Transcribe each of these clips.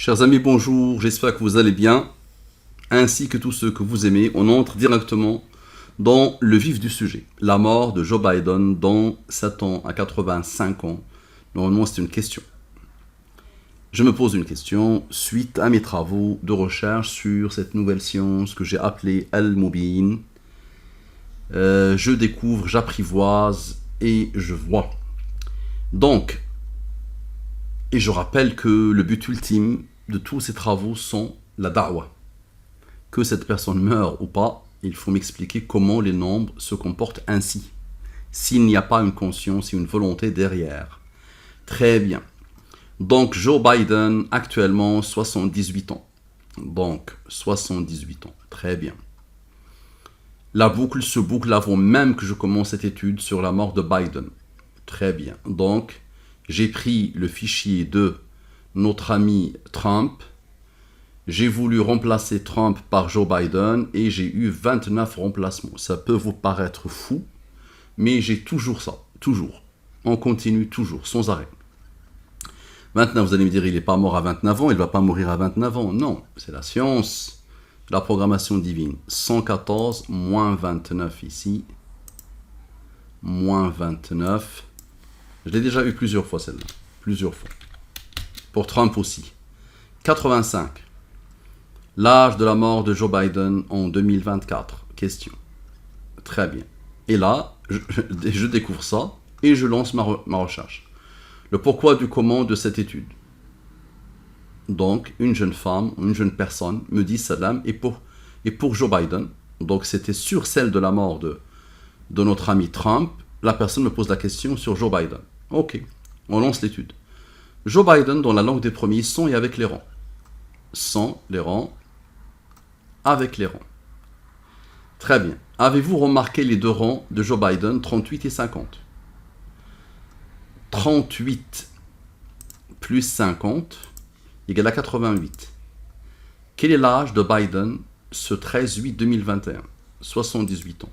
Chers amis, bonjour, j'espère que vous allez bien, ainsi que tous ceux que vous aimez. On entre directement dans le vif du sujet. La mort de Joe Biden dans 7 ans à 85 ans. Normalement, c'est une question. Je me pose une question suite à mes travaux de recherche sur cette nouvelle science que j'ai appelée Al-Mubin. Je découvre, j'apprivoise et je vois. Donc, et je rappelle que le but ultime de tous ces travaux sont la da'wah. Que cette personne meure ou pas, il faut m'expliquer comment les nombres se comportent ainsi. S'il n'y a pas une conscience et une volonté derrière. Très bien. Donc Joe Biden, actuellement 78 ans. Donc 78 ans. Très bien. La boucle se boucle avant même que je commence cette étude sur la mort de Biden. Très bien. Donc, j'ai pris le fichier de notre ami Trump. J'ai voulu remplacer Trump par Joe Biden et j'ai eu 29 remplacements. Ça peut vous paraître fou, mais j'ai toujours ça. Toujours. On continue toujours, sans arrêt. Maintenant, vous allez me dire, il n'est pas mort à 29 ans, il ne va pas mourir à 29 ans. Non, c'est la science, la programmation divine. 114 moins 29 ici. Moins 29. Je l'ai déjà eu plusieurs fois celle-là. Plusieurs fois. Pour Trump aussi. 85. L'âge de la mort de Joe Biden en 2024. Question. Très bien. Et là, je découvre ça et je lance ma recherche. Le pourquoi du comment de cette étude. Donc, une jeune femme, une jeune personne me dit salam et pour Joe Biden. Donc, c'était sur celle de la mort de notre ami Trump. La personne me pose la question sur Joe Biden. Ok, on lance l'étude. Joe Biden, dans la langue des premiers, sans et avec les rangs. Sans les rangs, avec les rangs. Très bien. Avez-vous remarqué les deux rangs de Joe Biden, 38 et 50 ? 38 plus 50 égale à 88. Quel est l'âge de Biden ce 13-8-2021 ? 78 ans.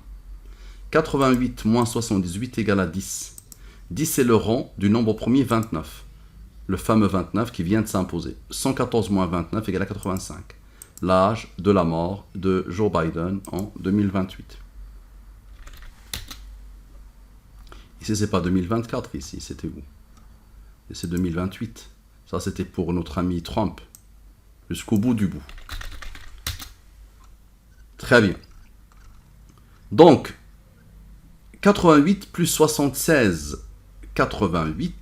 88 moins 78 égale à 10. 10 est le rang du nombre premier 29. Le fameux 29 qui vient de s'imposer. 114 moins 29 égale à 85. L'âge de la mort de Joe Biden en 2028. Ici, c'est pas 2024, ici, c'était où ? Et c'est 2028. Ça, c'était pour notre ami Trump. Jusqu'au bout du bout. Très bien. Donc, 88 plus 76. 88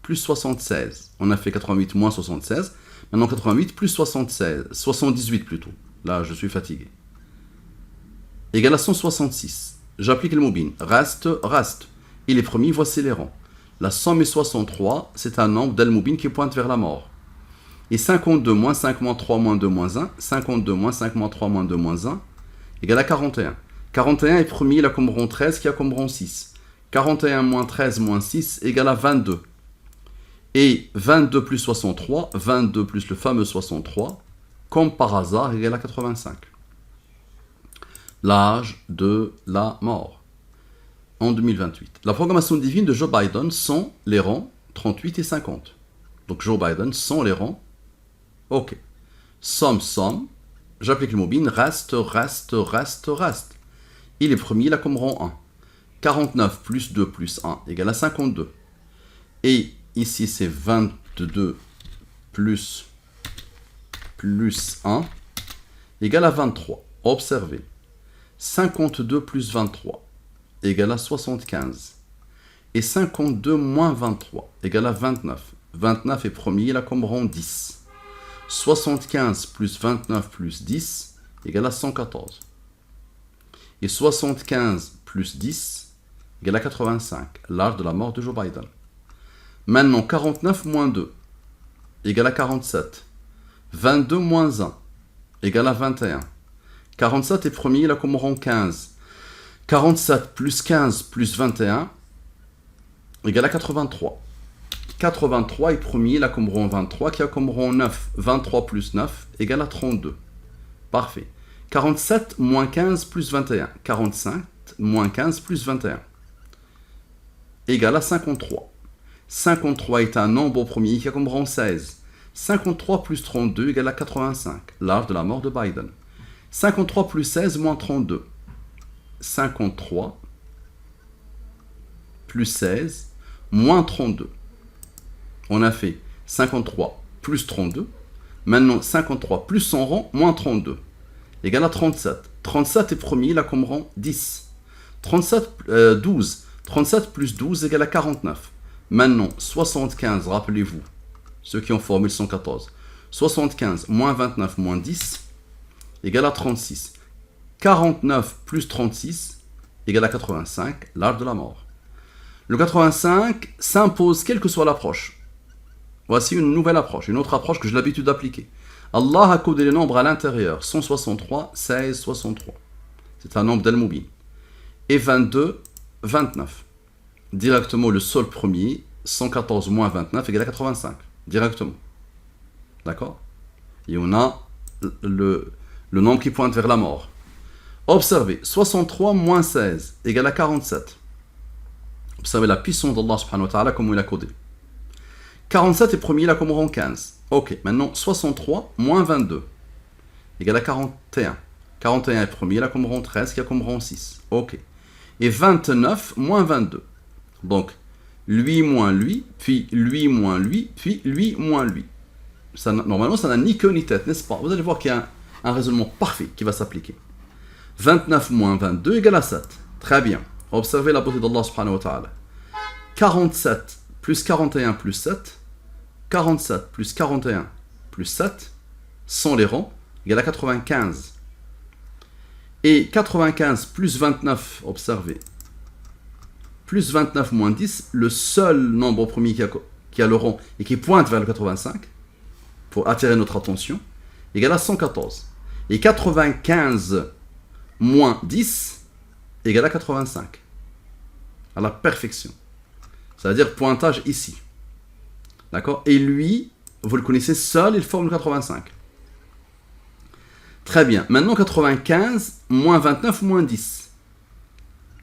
plus 76. On a fait 88 moins 76. Maintenant 88 plus 76. 78 plutôt. Là, je suis fatigué. Égal à 166. J'applique le mobile. Reste, reste. Il est promis, voici les rangs. La somme est 63. C'est un nombre d'Al-Mubin qui pointe vers la mort. Et 52 moins 5 moins 3 moins 2 moins 1. 52 moins 5 moins 3 moins 2 moins 1. Égal à 41. 41 est promis, il a comme rang 13 qui a comme rang 6. 41 moins 13 moins 6 égale à 22. Et 22 plus 63, 22 plus le fameux 63, comme par hasard, égale à 85. L'âge de la mort en 2028. La programmation divine de Joe Biden sont les rangs 38 et 50. Donc Joe Biden sont les rangs. Ok. Somme, somme. J'applique le mobile. Reste, reste, reste, reste. Il est premier, il a comme rang 1. 49 plus 2 plus 1 égale à 52. Et ici, c'est 22 plus 1 égale à 23. Observez. 52 plus 23 égale à 75. Et 52 moins 23 égale à 29. 29 est premier, il a comme rang 10. 75 plus 29 plus 10 égale à 114. Et 75 plus 10 égale à 85, l'âge de la mort de Joe Biden. Maintenant, 49 moins 2 égale à 47. 22 moins 1 égale à 21. 47 est premier, il a comme rang 15. 47 plus 15 plus 21 égale à 83. 83 est premier, il a comme rang 23, qui a comme rang 9. 23 plus 9 égale à 32. Parfait. 47 moins 15 plus 21. 45 moins 15 plus 21. Égale à 53. 53 est un nombre premier qui a comme rang 16. 53 plus 32 égale à 85, l'âge de la mort de Biden. 53 plus 16 moins 32. 53 plus 16 moins 32. On a fait 53 plus 32. Maintenant, 53 plus son rang moins 32 égale à 37. 37 est premier, il a comme rang 10. 12. 37 plus 12 égale à 49. Maintenant, 75, rappelez-vous, ceux qui ont formule 114. 75 moins 29 moins 10 égale à 36. 49 plus 36 égale à 85, l'âge de la mort. Le 85 s'impose quelle que soit l'approche. Voici une nouvelle approche, une autre approche que j'ai l'habitude d'appliquer. Allah a codé les nombres à l'intérieur, 163, 16, 63. C'est un nombre d'Al-Mubin. Et 22, 29. Directement, le sol premier, 114 moins 29 égale à 85. Directement. D'accord? Et on a le nombre qui pointe vers la mort. Observez, 63 moins 16 égale à 47. Observez la puissance d'Allah subhanahu wa ta'ala comme il a codé. 47 est premier, il a comme rang 15. Ok, maintenant 63 moins 22 égale à 41. 41 est premier, il a comme rang 13, qui a comme rang 6. Ok. Et 29 moins 22. Donc, lui moins lui, puis lui moins lui, puis lui moins lui. Ça, normalement, ça n'a ni queue ni tête, n'est-ce pas? Vous allez voir qu'il y a un raisonnement parfait qui va s'appliquer. 29 moins 22 égale à 7. Très bien. Observez la beauté d'Allah subhanahu wa ta'ala. 47 plus 41 plus 7. 47 plus 41 plus 7, sans les rangs, égale à 95. Et 95 plus 29, observez, plus 29 moins 10, le seul nombre premier qui a le rang et qui pointe vers le 85, pour attirer notre attention, égale à 114. Et 95 moins 10 égale à 85. À la perfection. C'est-à-dire pointage ici. D'accord? Et lui, vous le connaissez seul, il forme le 85. Très bien. Maintenant, 95 moins 29 moins 10.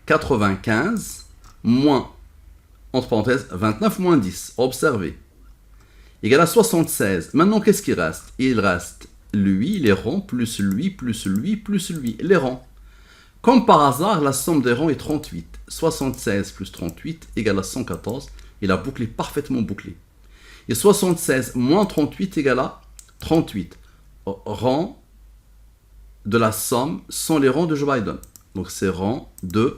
95 moins, entre parenthèses, 29 moins 10. Observez. Égale à 76. Maintenant, qu'est-ce qui reste? Il reste lui, les rangs, plus lui, plus lui, plus lui, les rangs. Comme par hasard, la somme des rangs est 38. 76 plus 38 égale à 114. Et la boucle est parfaitement bouclée. Et 76 moins 38 égale à 38. Rang de la somme sont les rangs de Joe Biden. Donc c'est rang de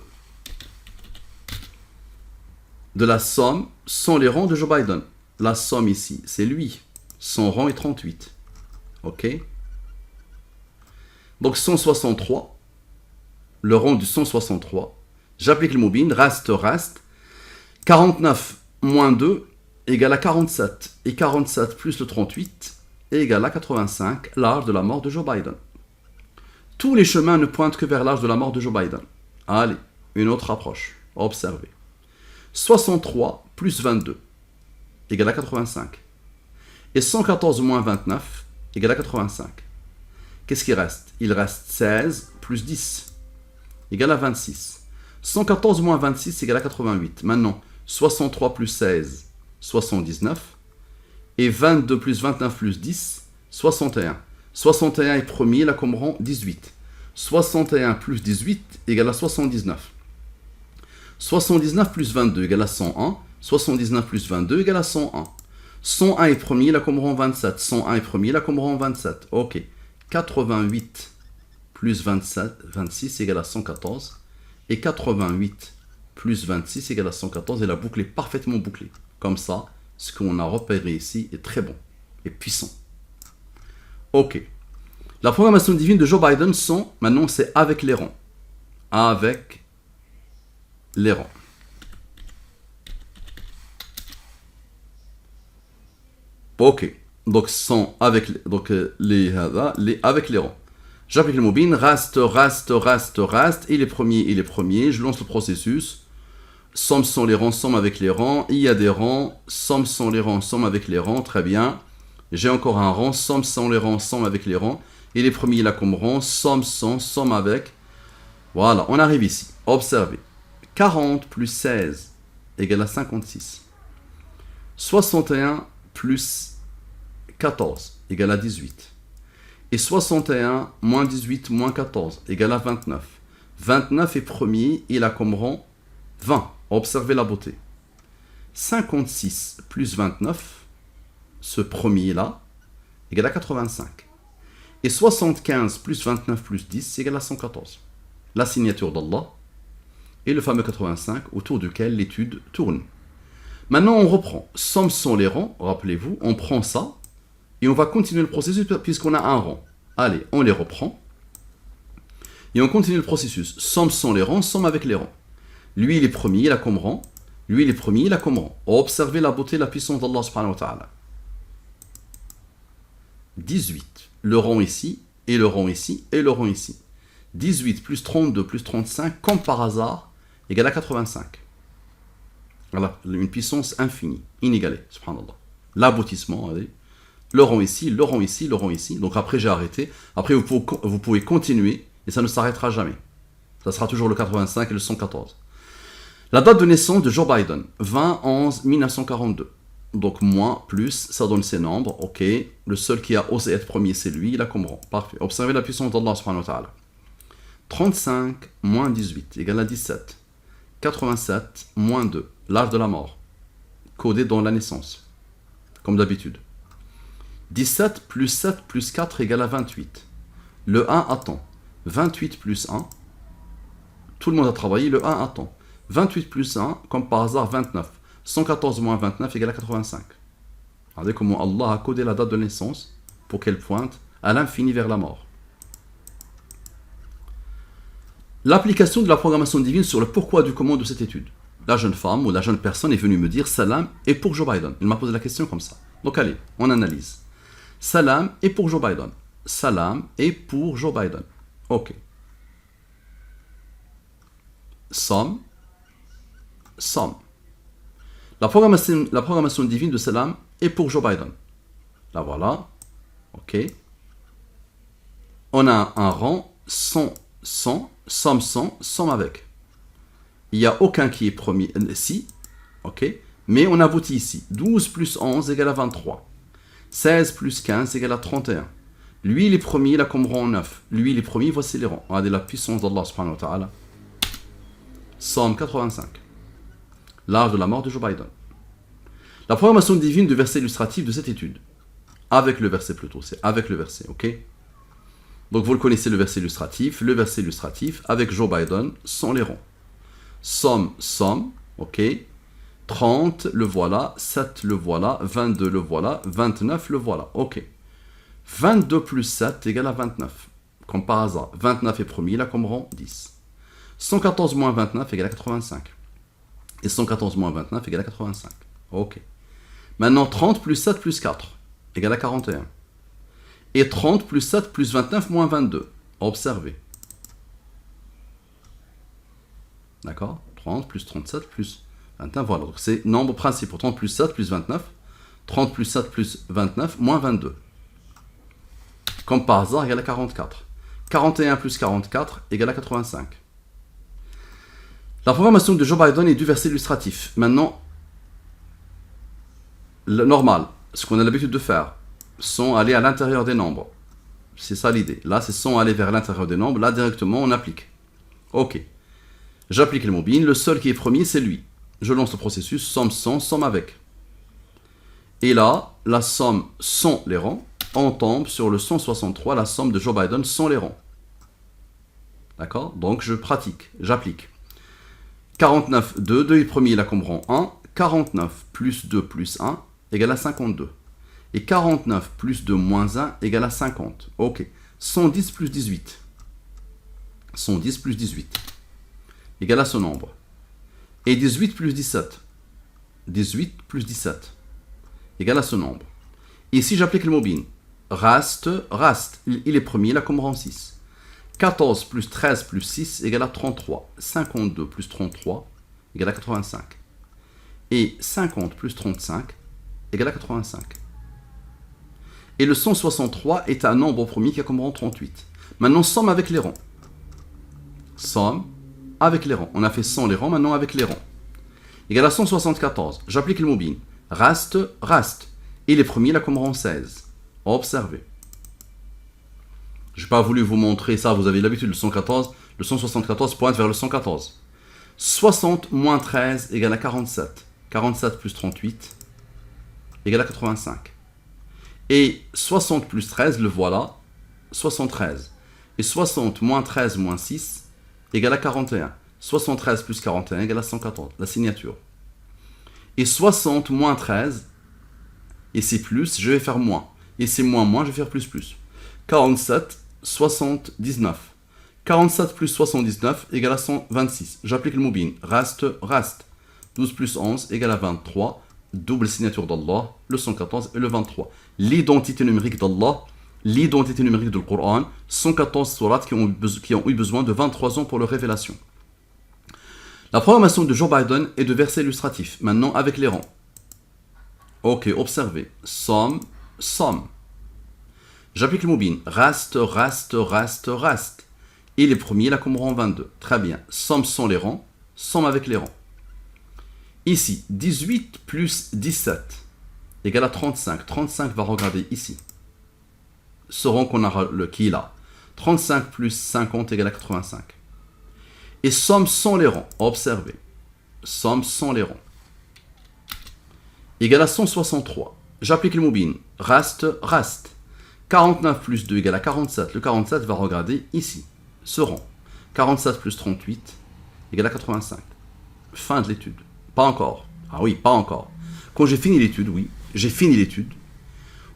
la somme sont les rangs de Joe Biden. La somme ici, c'est lui. Son rang est 38. Ok? Donc 163. Le rang du 163. J'applique le mobile. Reste. 49 moins 2 égale à 47. Et 47 plus le 38 égale à 85, l'âge de la mort de Joe Biden. Tous les chemins ne pointent que vers l'âge de la mort de Joe Biden. Allez, une autre approche. Observez. 63 plus 22 égale à 85. Et 114 moins 29 égale à 85. Qu'est-ce qui reste? Il reste 16 plus 10 égale à 26. 114 moins 26 égale à 88. Maintenant, 63 plus 16, 79. Et 22 plus 29 plus 10, 61. 61 est premier, il a comme rang 18. 61 plus 18 égale à 79. 79 plus 22 égale à 101. 79 plus 22 égale à 101. 101 est premier, il a comme rang 27. 101 est premier, il a comme rang 27. Ok. 88 plus 26 égale à 114. Et 88 plus 26 égale à 114. Et la boucle est parfaitement bouclée. Comme ça, ce qu'on a repéré ici est très bon et puissant. Ok. La programmation divine de Joe Biden sont, maintenant c'est avec les rangs. Avec les rangs. Ok. Donc sont avec les avec les rangs. J'applique le mobile, reste. Il est premier. Je lance le processus. Somme sont les rangs, somme avec les rangs. Il y a des rangs. Somme sont les rangs, somme avec les rangs. Très bien. J'ai encore un rang. Somme sont les rangs, somme avec les rangs. Il est premier, il a comme rang. Somme sont, somme avec. Voilà, on arrive ici. Observez. 40 plus 16 égale à 56. 61 plus 14 égale à 18. Et 61 moins 18 moins 14 égale à 29. 29 est premier, il a comme rang 20. Observez la beauté. 56 plus 29, ce premier-là, égale à 85. Et 75 plus 29 plus 10 égale à 114. La signature d'Allah et le fameux 85 autour duquel l'étude tourne. Maintenant, on reprend. Somme sont les rangs, rappelez-vous, on prend ça et on va continuer le processus puisqu'on a un rang. Allez, on les reprend et on continue le processus. Somme sont les rangs, somme avec les rangs. Lui, il est premier, il a comme rang. Lui, il est premier, il a comme rang. Observez la beauté et la puissance d'Allah subhanahu wa ta'ala. 18. Le rang ici, et le rang ici, et le rang ici. 18 plus 32 plus 35, comme par hasard, égale à 85. Voilà, une puissance infinie, inégalée, subhanallah. L'aboutissement, allez. Le rang ici, le rang ici, le rang ici. Donc après, j'ai arrêté. Après, vous pouvez continuer, et ça ne s'arrêtera jamais. Ça sera toujours le 85 et le 114. La date de naissance de Joe Biden, 20-11-1942. Donc moins, plus, ça donne ces nombres, ok. Le seul qui a osé être premier, c'est lui, il a comme rang. Parfait. Observez la puissance d'Allah subhanahu wa ta'ala. 35 moins 18 égale à 17. 87 moins 2, l'âge de la mort. Codé dans la naissance, comme d'habitude. 17 plus 7 plus 4 égale à 28. Le 1 attend. 28 plus 1. Tout le monde a travaillé, le 1 attend. 28 plus 1, comme par hasard, 29. 114 moins 29 égale à 85. Regardez comment Allah a codé la date de naissance pour qu'elle pointe à l'infini vers la mort. L'application de la programmation divine sur le pourquoi du comment de cette étude. La jeune femme ou la jeune personne est venue me dire Salam est pour Joe Biden. Il m'a posé la question comme ça. Donc allez, on analyse. Salam est pour Joe Biden. Salam est pour Joe Biden. Ok. Somme. La programmation divine de Salam est pour Joe Biden. La voilà. Ok. On a un rang sans, somme avec. Il n'y a aucun qui est premier. Si. Ok. Mais on aboutit ici. 12 plus 11 égale à 23. 16 plus 15 égale à 31. Lui, il est premier, il a comme rang 9. Lui, il est premier, voici les rangs. Regardez la puissance d'Allah subhanahu wa ta'ala. Somme 85. L'âge de la mort de Joe Biden. La programmation divine du verset illustratif de cette étude. Avec le verset plutôt, c'est avec le verset, ok? Donc vous le connaissez, le verset illustratif avec Joe Biden sont les rangs. Somme, ok? 30, le voilà, 7, le voilà, 22, le voilà, 29, le voilà, ok. 22 plus 7 égale à 29, comme par hasard. 29 est premier, là comme rang 10. 114 moins 29 égale à 85. Et 114 moins 29 égale à 85. Ok. Maintenant, 30 plus 7 plus 4 égale à 41. Et 30 plus 7 plus 29 moins 22. Observez. D'accord? 30 plus 37 plus 21. Voilà. Donc c'est nombre principaux. 30 plus 7 plus 29. 30 plus 7 plus 29 moins 22. Comme par hasard, égale à 44. 41 plus 44 égale à 85. La programmation de Joe Biden est du verset illustratif. Maintenant, le normal, ce qu'on a l'habitude de faire, sont aller à l'intérieur des nombres. C'est ça l'idée. Là, c'est sans aller vers l'intérieur des nombres. Là, directement, on applique. Ok. J'applique le mobile. Le seul qui est premier, c'est lui. Je lance le processus. Somme sans, somme avec. Et là, la somme sans les rangs. On tombe sur le 163, la somme de Joe Biden sans les rangs. D'accord? Donc, je pratique. J'applique. 49, 2. 2 est premier, il a comme rang 1. 49 plus 2 plus 1 égale à 52. Et 49 plus 2 moins 1 égale à 50. Ok. 110 plus 18. 110 plus 18 égale à ce nombre. Et 18 plus 17. 18 plus 17 égale à ce nombre. Et si j'applique le mobile, reste, il est premier, il a comme rang 6. 14 plus 13 plus 6 égale à 33. 52 plus 33 égale à 85. Et 50 plus 35 égale à 85. Et le 163 est un nombre premier qui a comme rang 38. Maintenant, somme avec les rangs. Somme avec les rangs. On a fait sans les rangs, maintenant avec les rangs. Égale à 174. J'applique le mobile. Reste. Il est premier, il a comme rang 16. Observez. Je n'ai pas voulu vous montrer ça, vous avez l'habitude, le 174 pointe vers le 114. 60 moins 13 égale à 47. 47 plus 38 égale à 85. Et 60 plus 13, le voilà, 73. Et 60 moins 13 moins 6 égale à 41. 73 plus 41 égale à 114, la signature. Et 60 moins 13, et c'est plus, je vais faire moins. Et c'est moins, je vais faire plus. 47, 79. 47 plus 79 égale à 126. J'applique le moubin. Reste. 12 plus 11 égale à 23. Double signature d'Allah, le 114 et le 23. L'identité numérique d'Allah, l'identité numérique du Coran, 114 sourates qui ont eu besoin de 23 ans pour leur révélation. La programmation de Joe Biden est de versets illustratifs. Maintenant, avec les rangs. Ok, observez. Somme. J'applique le moubin. Reste. Et les premiers, là, comme rang 22. Très bien. Somme sans les rangs. Somme avec les rangs. Ici, 18 plus 17 égale à 35. 35 va regarder ici. Ce rang qui est là. 35 plus 50 égale à 85. Et somme sans les rangs. Observez. Somme sans les rangs. Égale à 163. J'applique le moubin. Reste. 49 plus 2 égale à 47. Le 47 va regarder ici. Ce rang. 47 plus 38 égale à 85. Fin de l'étude. Pas encore. Ah oui, pas encore. Quand j'ai fini l'étude, oui, j'ai fini l'étude.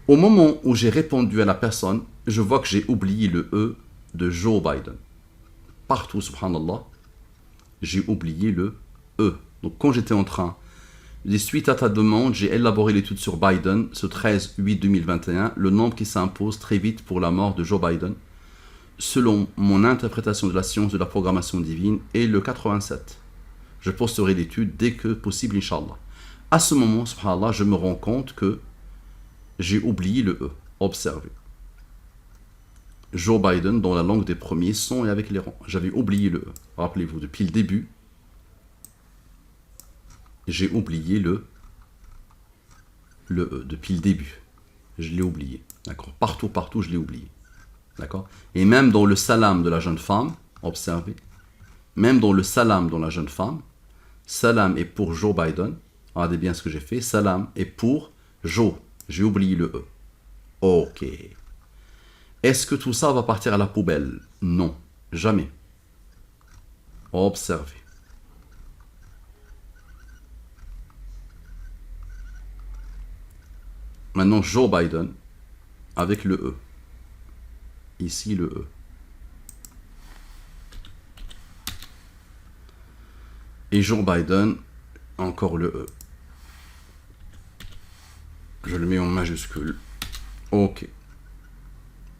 Au moment où j'ai répondu à la personne, je vois que j'ai oublié le E de Joe Biden. Partout, subhanallah, j'ai oublié le E. Donc quand j'étais en train, suite à ta demande, j'ai élaboré l'étude sur Biden, ce 13/8/2021, le nombre qui s'impose très vite pour la mort de Joe Biden, selon mon interprétation de la science de la programmation divine, est le 87. Je posterai l'étude dès que possible, Inch'Allah. À ce moment, subhanallah, je me rends compte que j'ai oublié le E. Observez. Joe Biden, dans la langue des premiers, sans et avec les rangs. J'avais oublié le E. Rappelez-vous, depuis le début, j'ai oublié le E. Depuis le début, je l'ai oublié. D'accord. Partout, je l'ai oublié. D'accord. Et même dans le salam de la jeune femme, observez, même dans le salam dans la jeune femme, salam est pour Joe Biden. Regardez bien ce que j'ai fait. Salam est pour Joe. J'ai oublié le E. Ok. Est-ce que tout ça va partir à la poubelle? Non. Jamais. Observez. Maintenant, Joe Biden avec le E. Ici, le E. Et Joe Biden, encore le E. Je le mets en majuscule. Ok.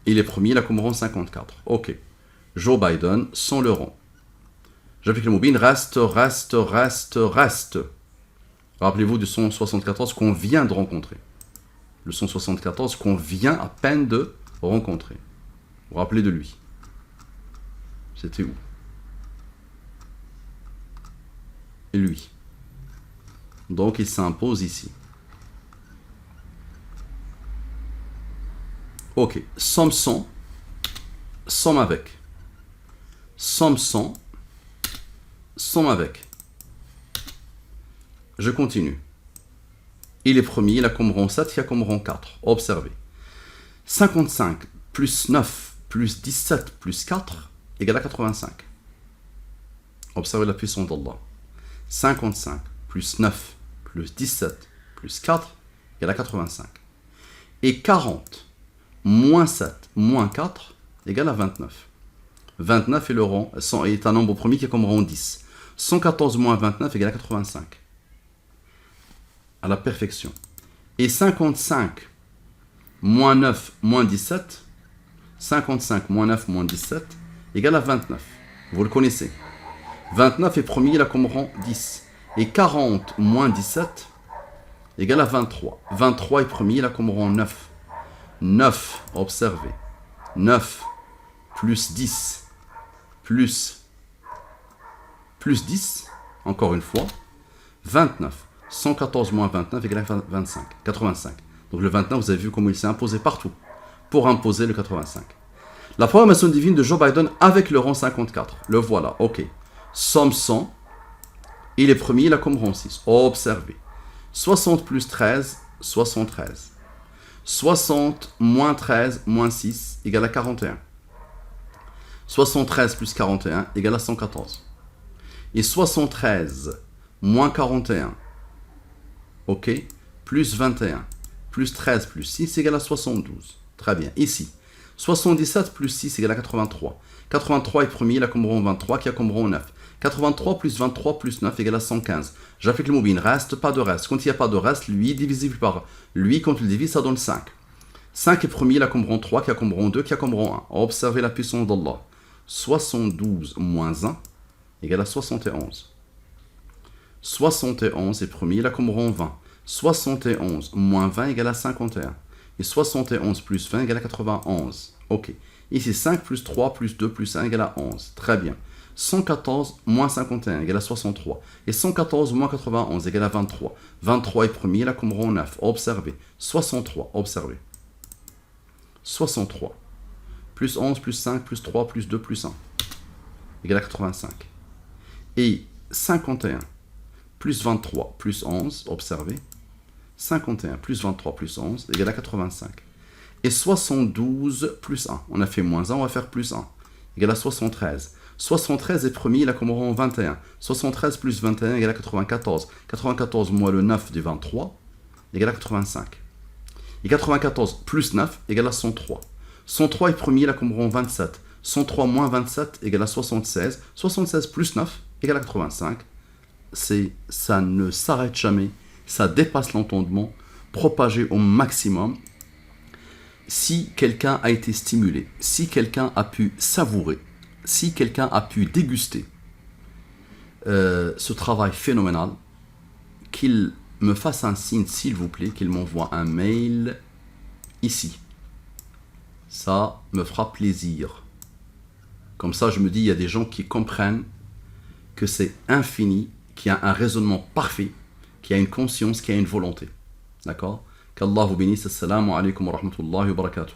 Il est premier, là, comme rang 54. Ok. Joe Biden, sans le rang. J'applique le moubin. Reste. Rappelez-vous du 174 qu'on vient de rencontrer. Le 174 qu'on vient à peine de rencontrer. Vous vous rappelez de lui. C'était où? Et lui. Donc il s'impose ici. Ok. Somme sans. Somme avec. Somme sans. Somme avec. Je continue. Il est premier, il a comme rang 7, il a comme rang 4. Observez. 55 plus 9 plus 17 plus 4 égale à 85. Observez la puissance d'Allah. 55 plus 9 plus 17 plus 4 égale à 85. Et 40 moins 7 moins 4 égale à 29. 29 est le rang, est un nombre premier qui est comme rang 10. 114 moins 29 égale à 85. À la perfection. Et 55 moins 9 moins 17, 55 moins 9 moins 17 égale à 29. Vous le connaissez. 29 est premier, il a comme rang 10. Et 40 moins 17 égale à 23. 23 est premier, il a comme rang 9. 9, observez. 9 plus 10 plus 10, encore une fois, 29. 114 moins 29 égale à 85. Donc le 29, vous avez vu comment il s'est imposé partout pour imposer le 85. La programmation divine de Joe Biden avec le rang 54. Le voilà, ok. Somme 100. Il est premier, il a comme rang 6. Observez. 60 plus 13, 73. 60 moins 13 moins 6 égale à 41. 73 plus 41 égale à 114. Et 73 moins 41, ok, plus 21, plus 13 plus 6 égale à 72. Très bien. Ici, 77 plus 6 égale à 83. 83 est premier, il a comme rang 23, qui a comme rang 9. 83 plus 23 plus 9 égale à 115. J'applique le mobile, reste, pas de reste. Quand il n'y a pas de reste, lui, divisible par lui, quand il divise, ça donne 5. 5 est premier, il a comme rang 3, qui a comme rang 2, qui a comme rang 1. Observez la puissance d'Allah. 72 moins 1 égale à 71. 71 est premier, il a comme rang 20. 71 moins 20 égale à 51. Et 71 plus 20 égale à 91. Ok. Ici, 5 plus 3 plus 2 plus 1 égale à 11. Très bien. 114 moins 51 égale à 63. Et 114 moins 91 égale à 23. 23 est premier, il a comme rang 9. Observez. 63. Observez. 63. Plus 11 plus 5 plus 3 plus 2 plus 1 égale à 85. Et 51 plus 23 plus 11, observez. 51 plus 23 plus 11 égale à 85. Et 72 plus 1, on a fait moins 1, on va faire plus 1, égale à 73. 73 est premier, il a comme rang 21. 73 plus 21 égale à 94. 94 moins le 9 du 23 égale à 85. Et 94 plus 9 égale à 103. 103 est premier, il a comme rang 27. 103 moins 27 égale à 76. 76 plus 9 égale à 85. Ça ne s'arrête jamais, ça dépasse l'entendement, propagé au maximum. Si quelqu'un a été stimulé, si quelqu'un a pu savourer, si quelqu'un a pu déguster ce travail phénoménal, qu'il me fasse un signe, s'il vous plaît, qu'il m'envoie un mail ici. Ça me fera plaisir. Comme ça, je me dis, il y a des gens qui comprennent que c'est infini, qu'il y a un raisonnement parfait, qu'il y a une conscience, qu'il y a une volonté. D'accord? Qu'Allah vous bénisse. Assalamu alaikum wa rahmatullahi wa barakatuh.